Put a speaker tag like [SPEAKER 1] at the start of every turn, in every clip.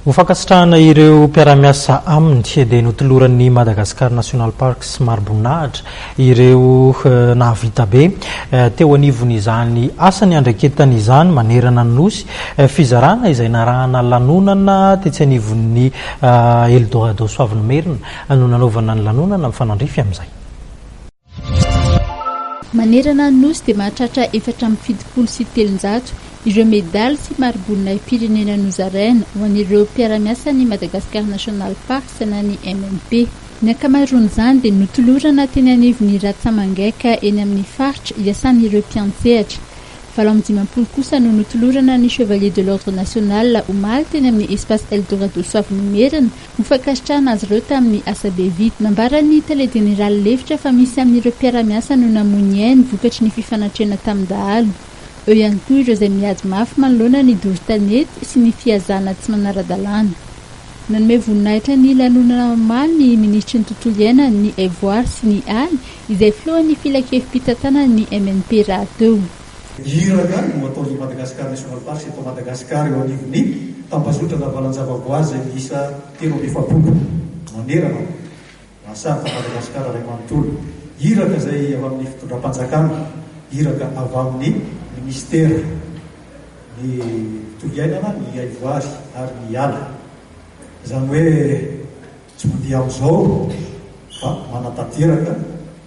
[SPEAKER 1] Hofakasitrahana ireo mpiara-miasa aminy dia notoloran'ny Madagascar National Park somary voninahitra ireo nahavita be teo anivon'izany asany andraiketany izany manerana ny nosy fizarana izay narahana lanonana tetsy anivon'ny Eldorado Soavinmerina no nanaovana ny lanonana mifanandrify amin'izay.
[SPEAKER 2] Manerana ny nosy dia mahatratra 470 ireo medaly sy maribolina pirenena nozaraina ho an'ireo mpiara-miasan'ny Madagascar National Park na ny MNP. Ny ankamaroan'izany dia notolorana teny anivon'ny Ratsamangeka eny amin'ny faritra iasan'ireo mpiantsehatra. 720 kosa no notolorana ny Chevalier de l'Ordre National omaly teny amin'ny espace Eldorado Soavinmerina hofakasitrahana azy ireo tamin'ny asabe vita. Nambaran'ny télé général lefitra fa misy amin'ireo mpiara-miasa no namony ainy vokatry ny fifanatrena tamin'ny dahalo. Eo ihany koa ireo izay miady mafy manoloana ny doro-tanety sy ny fiazana tsy manara-dalàna. Nanome voninahitra ny lanonana omaly ny ministry ny tontolo iainana ny Ivoire sy ny Aly izay filohan'ny filakevim-pitantanana ny MNP raha teo.
[SPEAKER 3] Hiraka no ataon'ny Madagascar National Park eto Madagasikara eo anivon'ny tambazotra na valan-javaboary izay miisa 700 manerana mahasarika Madagasikara ray manontolo. Hiraka izay avy amin'ny fitondram-panjakana, hiraka avy amin'ny ministera ny tontolo iainana ny Ivoire ary ny Ala. Izany hoe tsy mandeha amin'izao fa manatanteraka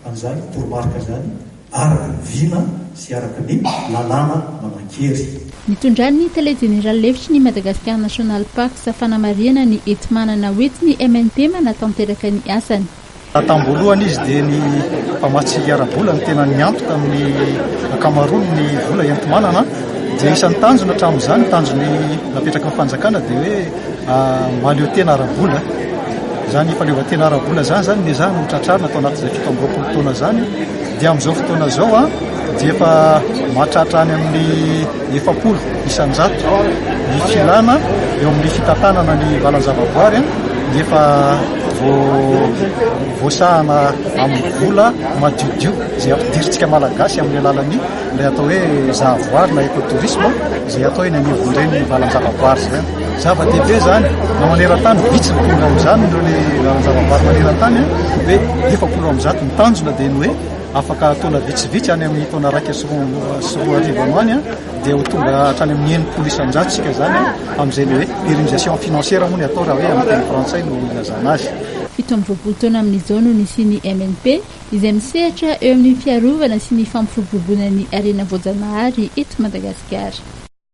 [SPEAKER 3] an'izany toromarika izany araka ny vina sy araka ny lalàna manan-kery.
[SPEAKER 2] Nitondran'ny télé général lefitry ny Madagascar National Park sa fanamariana ny enti-manana hoentin'ny MNP manatanteraka ny asany.
[SPEAKER 4] Tamboalohany izy dia ny mpamatsy ara-bola ny tena niantoka amin'ny ankamaroany ny vola enti-manana dia isan'ny tanjona hatramin'izany tanjony napetraka amin'ny fanjakana dia hoe maleo tena ara-bola. Zany faleovan-tena ara-bola zany mezahana ho tratrarina atao anatin'izay 70 taona zany dia amin'izao fotoana zao dia efa mahatratra any amin'ny 70 isanjato ny filana eo amin'ny fitantanana ny valan-javaboary dia efa voasahana amin'ny vola madiodio izay ampidirintsika malagasy amin'ny alalan'ny ilay atao hoe zahavoary na ekotourisme izay atao eny anivon'ireny valan-javaboary izany. Zava-dehibe zany na maneran-tany vitsy ny tonga amin'izany ireo le valan-javaboary maneran-tany hoe 70 amin'zato ny tanjona dia ny hoe afaka taona vitsivitsy any amin'ny taona raika sy roa arivo any dia ho tonga hatrany amin'ny 90 isanjato sika zany amin'izay le hoe pérennisation financière moa ny atao raha hoe amin'ny teny frantsay no ilazana azy.
[SPEAKER 2] 17 taona amin'izao no nisy MNP izay misehatra eo amin'ny fiarovana sy ny fampiroboroboana ny arena voajanahary eto Madagasikara.